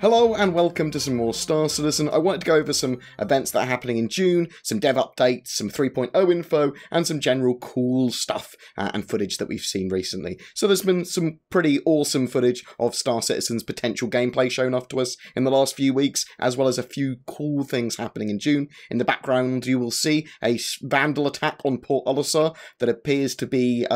Hello and welcome to some more Star Citizen. I wanted to go over some events that are happening in June, some dev updates, some 3.0 info, and some general cool stuff and footage that we've seen recently. So there's been some pretty awesome footage of Star Citizen's potential gameplay shown off to us in the last few weeks, as well as a few cool things happening in June. In the background you will see a Vanduul attack on Port Olisar that appears to be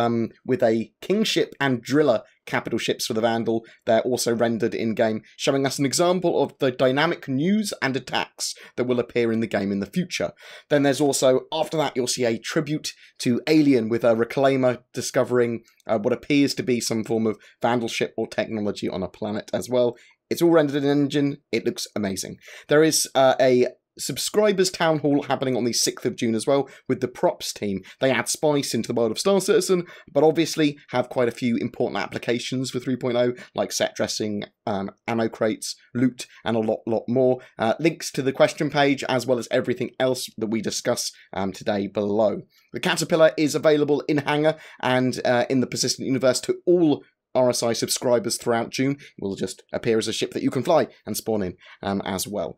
with a kingship and driller capital ships for the Vanduul. They're also rendered in-game, showing us an example of the dynamic news and attacks that will appear in the game in the future. Then there's also, after that, you'll see a tribute to Alien with a reclaimer discovering what appears to be some form of Vanduul ship or technology on a planet as well. It's all rendered in engine. It looks amazing. There is a subscribers town hall happening on the 6th of June as well with the props team. They add spice into the world of Star Citizen, but obviously have quite a few important applications for 3.0, like set dressing, ammo crates, loot, and a lot more. Links to the question page, as well as everything else that we discuss today below. The Caterpillar is available in hangar and in the Persistent Universe to all RSI subscribers throughout June. It will just appear as a ship that you can fly and spawn in as well.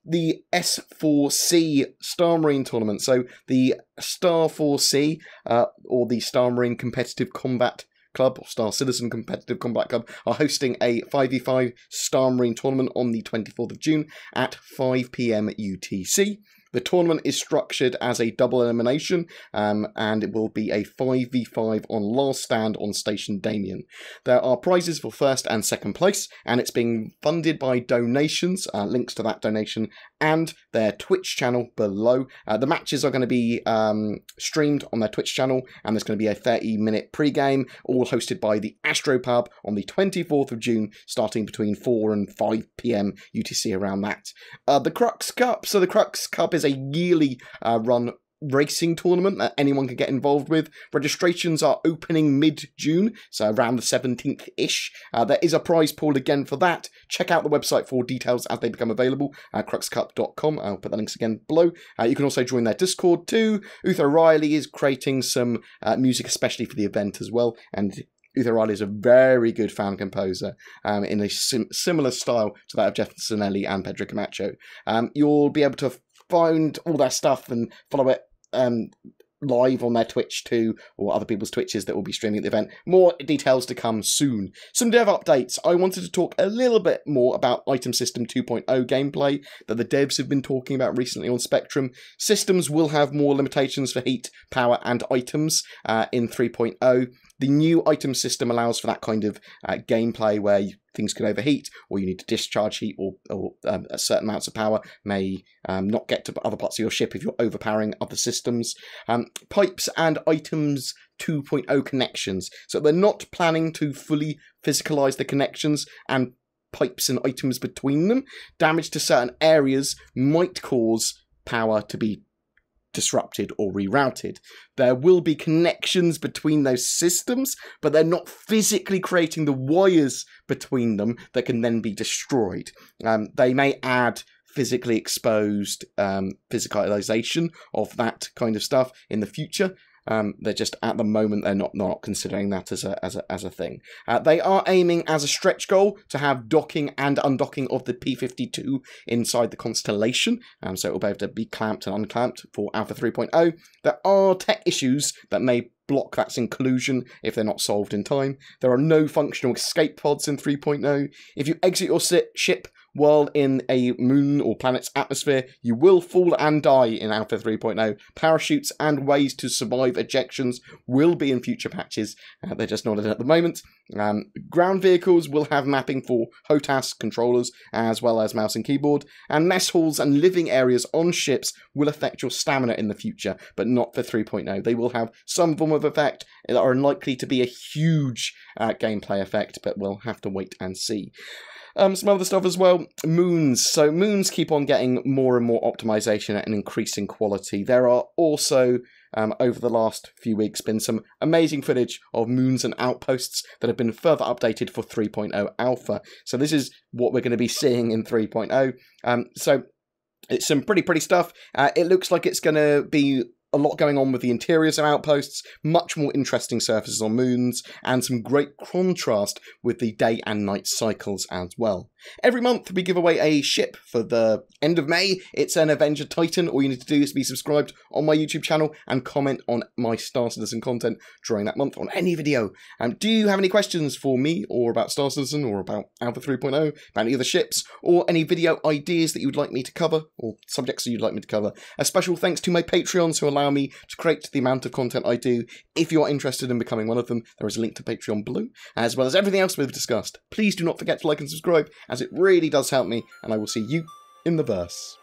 The S4C Star Marine tournament. So the Star 4C, or the Star Marine Competitive Combat Club, or Star Citizen Competitive Combat Club, are hosting a 5v5 Star Marine tournament on the 24th of June at 5 PM UTC. The tournament is structured as a double elimination, and it will be a 5v5 on last stand on Station Damien. There are prizes for first and second place, and it's being funded by donations, links to that donation, and their Twitch channel below. The matches are going to be streamed on their Twitch channel, and there's going to be a 30-minute pre-game, all hosted by the Astropub on the 24th of June, starting between 4 and 5 PM UTC around that. The Crux Cup. So the Crux Cup is a yearly run racing tournament that anyone can get involved with. Registrations are opening mid-June, so around the 17th-ish. There is a prize pool again for that. Check out the website for details as they become available, cruxcup.com. I'll put the links again below. You can also join their Discord too. Uther Riley is creating some music especially for the event as well, and Uther Riley is a very good fan composer in a similar style to that of Jeff Zanelli and Pedro Camacho. You'll be able to find all their stuff and follow it live on their Twitch too, or other people's Twitches that will be streaming at the event. More details to come soon. Some dev updates. I wanted to talk a little bit more about Item System 2.0 gameplay that the devs have been talking about recently on Spectrum. Systems will have more limitations for heat, power, and items in 3.0. The new item system allows for that kind of gameplay where things can overheat, or you need to discharge heat, or certain amounts of power may not get to other parts of your ship if you're overpowering other systems. Pipes and items 2.0 connections. So they're not planning to fully physicalize the connections and pipes and items between them. Damage to certain areas might cause power to be disrupted or rerouted. There will be connections between those systems, but they're not physically creating the wires between them that can then be destroyed. They may add physically exposed physicalization of that kind of stuff in the future. They're just, at the moment, they're not considering that as a thing. They are aiming as a stretch goal to have docking and undocking of the P-52 inside the Constellation, so it will be able to be clamped and unclamped for Alpha 3.0. There are tech issues that may block that's inclusion if they're not solved in time. There are no functional escape pods in 3.0. If you exit your ship while in a moon or planet's atmosphere, you will fall and die in Alpha 3.0. Parachutes and ways to survive ejections will be in future patches. They're just not in at the moment. Ground vehicles will have mapping for HOTAS controllers as well as mouse and keyboard. And mess halls and living areas on ships will affect your stamina in the future, but not for 3.0. They will have some form of effect that are unlikely to be a huge gameplay effect, but we'll have to wait and see. Some other stuff as well. Moons. So moons keep on getting more and more optimization and increasing quality. There are also, over the last few weeks, been some amazing footage of moons and outposts that have been further updated for 3.0 alpha. So this is what we're going to be seeing in 3.0. So it's some pretty stuff. It looks like it's going to be a lot going on with the interiors of outposts, much more interesting surfaces on moons, and some great contrast with the day and night cycles as well. Every month we give away a ship for the end of May. It's an Avenger Titan. All you need to do is be subscribed on my YouTube channel and comment on my Star Citizen content during that month on any video. Do you have any questions for me or about Star Citizen or about Alpha 3.0, about any of the ships, or any video ideas that you would like me to cover or subjects that you'd like me to cover? A special thanks to my Patreons who allow me to create the amount of content I do. If you're interested in becoming one of them, there is a link to Patreon below, as well as everything else we've discussed. Please do not forget to like and subscribe, as it really does help me, and I will see you in the verse.